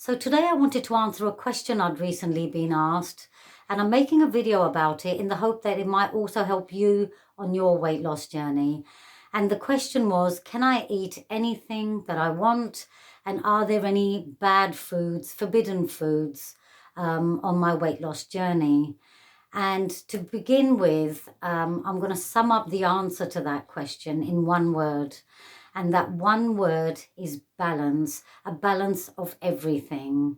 So today I wanted to answer a question I'd recently been asked, and I'm making a video about it in the hope that it might also help you on your weight loss journey. And the question was, can I eat anything that I want? And are there any bad foods, forbidden foods, on my weight loss journey? And to begin with, I'm going to sum up the answer to that question in one word. And that one word is balance, a balance of everything.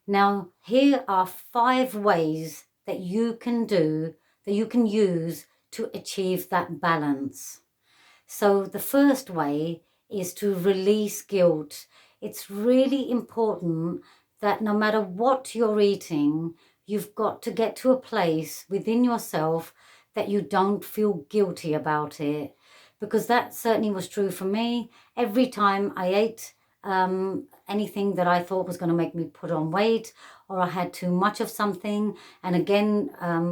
Now, here are 5 ways that you can do, that you can use to achieve that balance. So the first way is to release guilt. It's really important that no matter what you're eating, you've got to get to a place within yourself that you don't feel guilty about it. Because that certainly was true for me. Every time I ate anything that I thought was going to make me put on weight, or I had too much of something, and again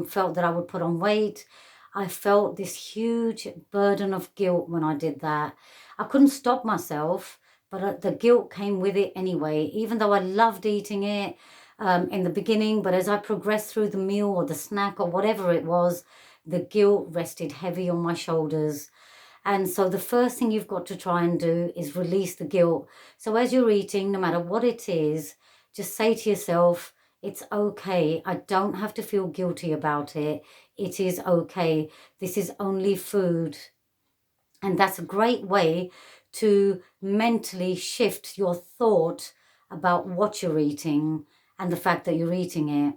felt that I would put on weight, I felt this huge burden of guilt when I did that. I couldn't stop myself, but the guilt came with it anyway, even though I loved eating it in the beginning. But as I progressed through the meal or the snack or whatever it was, the guilt rested heavy on my shoulders. And so the first thing you've got to try and do is release the guilt. So as you're eating, no matter what it is, just say to yourself, it's okay. I don't have to feel guilty about it. It is okay. This is only food. And that's a great way to mentally shift your thought about what you're eating and the fact that you're eating it.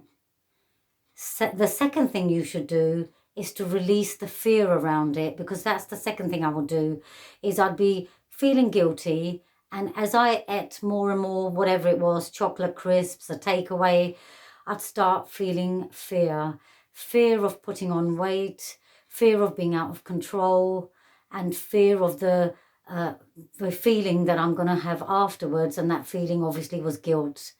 The second thing you should do is to release the fear around it, because that's the second thing I would do, is I'd be feeling guilty, and as I ate more and more, whatever it was, chocolate crisps, a takeaway, I'd start feeling fear. Fear of putting on weight, fear of being out of control, and fear of the feeling that I'm going to have afterwards, and that feeling obviously was guilt.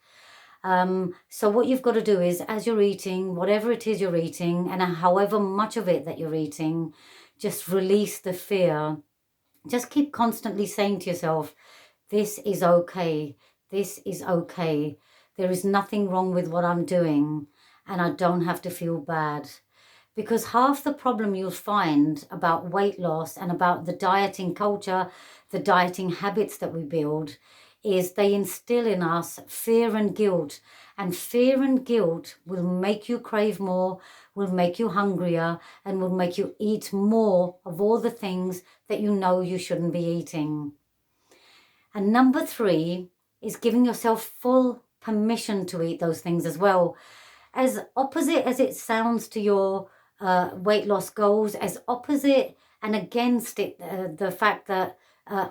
So what you've got to do is, as you're eating, whatever it is you're eating, and however much of it that you're eating, just release the fear. Just keep constantly saying to yourself, this is okay. This is okay. There is nothing wrong with what I'm doing, and I don't have to feel bad. Because half the problem you'll find about weight loss and about the dieting culture, the dieting habits that we build, is they instill in us fear and guilt. And fear and guilt will make you crave more, will make you hungrier, and will make you eat more of all the things that you know you shouldn't be eating. And number 3 is giving yourself full permission to eat those things as well. As opposite as it sounds to your weight loss goals, as opposite and against it, the fact that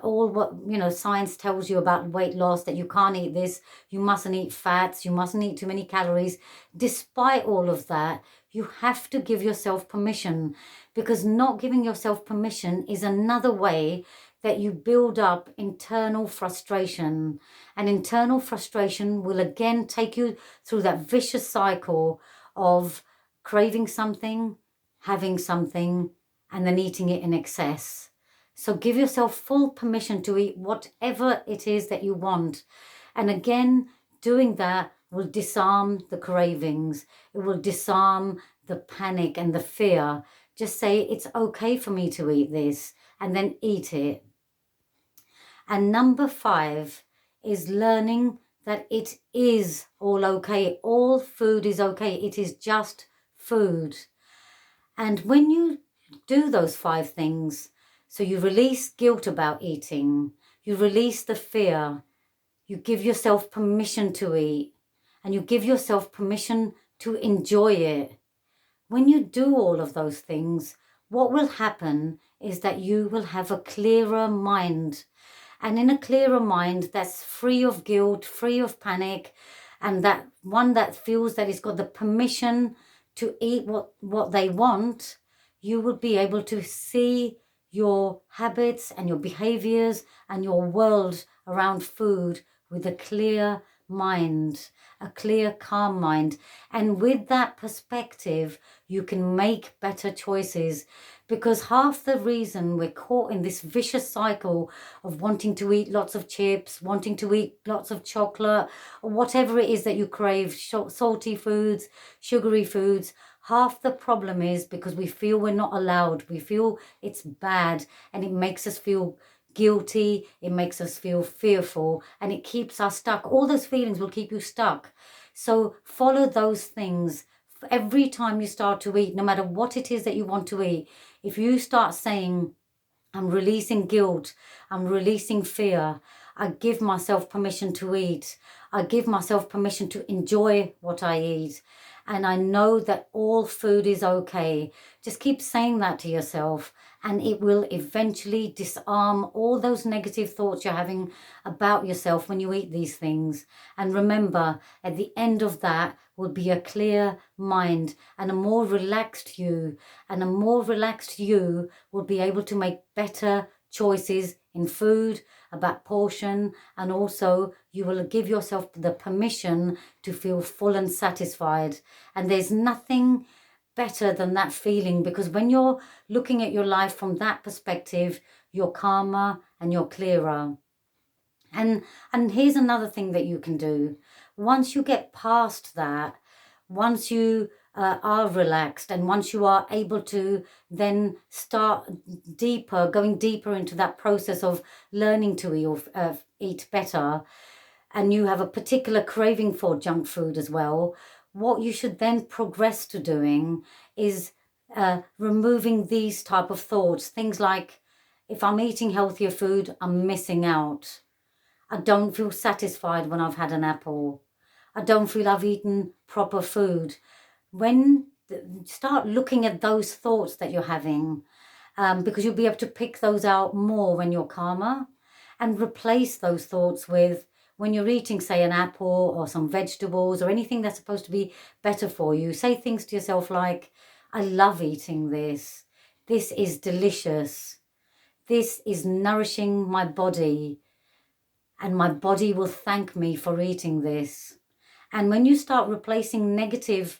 all what science tells you about weight loss, that you can't eat this, you mustn't eat fats, you mustn't eat too many calories. Despite all of that, you have to give yourself permission, because not giving yourself permission is another way that you build up internal frustration. And internal frustration will again take you through that vicious cycle of craving something, having something, and then eating it in excess. So give yourself full permission to eat whatever it is that you want. And again, doing that will disarm the cravings. It will disarm the panic and the fear. Just say, it's okay for me to eat this, and then eat it. And number 5 is learning that it is all okay. All food is okay. It is just food. And when you do those 5 things, so you release guilt about eating, you release the fear, you give yourself permission to eat, and you give yourself permission to enjoy it. When you do all of those things, what will happen is that you will have a clearer mind. And in a clearer mind that's free of guilt, free of panic, and that one that feels that it's got the permission to eat what they want, you will be able to see your habits and your behaviors and your world around food with a clear mind, a clear, calm mind. And with that perspective, you can make better choices, because half the reason we're caught in this vicious cycle of wanting to eat lots of chips, wanting to eat lots of chocolate, or whatever it is that you crave, salty foods, sugary foods, half the problem is because we feel we're not allowed. We feel it's bad, and it makes us feel guilty, it makes us feel fearful, and it keeps us stuck. All those feelings will keep you stuck. So follow those things. Every time you start to eat, no matter what it is that you want to eat, if you start saying, I'm releasing guilt, I'm releasing fear, I give myself permission to eat, I give myself permission to enjoy what I eat, and I know that all food is okay. Just keep saying that to yourself, and it will eventually disarm all those negative thoughts you're having about yourself when you eat these things. And remember, at the end of that will be a clear mind and a more relaxed you. And a more relaxed you will be able to make better choices in food, about portion, and also you will give yourself the permission to feel full and satisfied. And there's nothing better than that feeling, because when you're looking at your life from that perspective, you're calmer and you're clearer. And here's another thing that you can do. Once you get past that, once you are relaxed, and once you are able to then start going deeper into that process of learning to eat better, and you have a particular craving for junk food as well, what you should then progress to doing is removing these type of thoughts. Things like, if I'm eating healthier food, I'm missing out. I don't feel satisfied when I've had an apple. I don't feel I've eaten proper food. Start looking at those thoughts that you're having, because you'll be able to pick those out more when you're calmer, and replace those thoughts with, when you're eating, say, an apple or some vegetables or anything that's supposed to be better for you, say things to yourself like, I love eating this. This is delicious. This is nourishing my body, and my body will thank me for eating this. And when you start replacing negative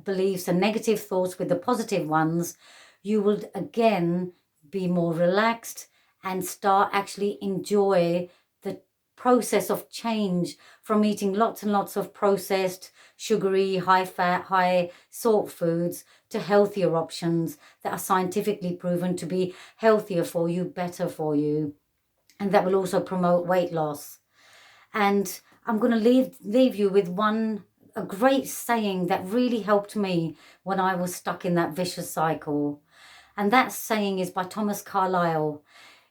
beliefs and negative thoughts with the positive ones, you will again be more relaxed and start actually enjoy the process of change from eating lots and lots of processed, sugary, high fat, high salt foods to healthier options that are scientifically proven to be healthier for you, better for you. And that will also promote weight loss. And I'm going to leave you with a great saying that really helped me when I was stuck in that vicious cycle. And that saying is by Thomas Carlyle.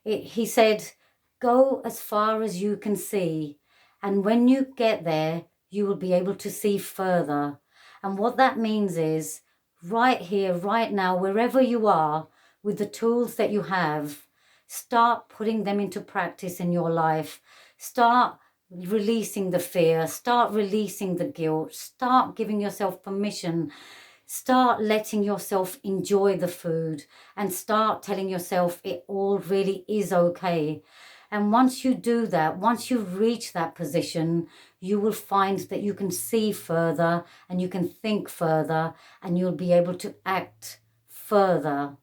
He said, go as far as you can see, and when you get there, you will be able to see further. And what that means is, right here, right now, wherever you are, with the tools that you have, start putting them into practice in your life. Start releasing the fear, start releasing the guilt, start giving yourself permission, start letting yourself enjoy the food, and start telling yourself it all really is okay. And once you do that, once you reach that position, you will find that you can see further and you can think further, and you'll be able to act further.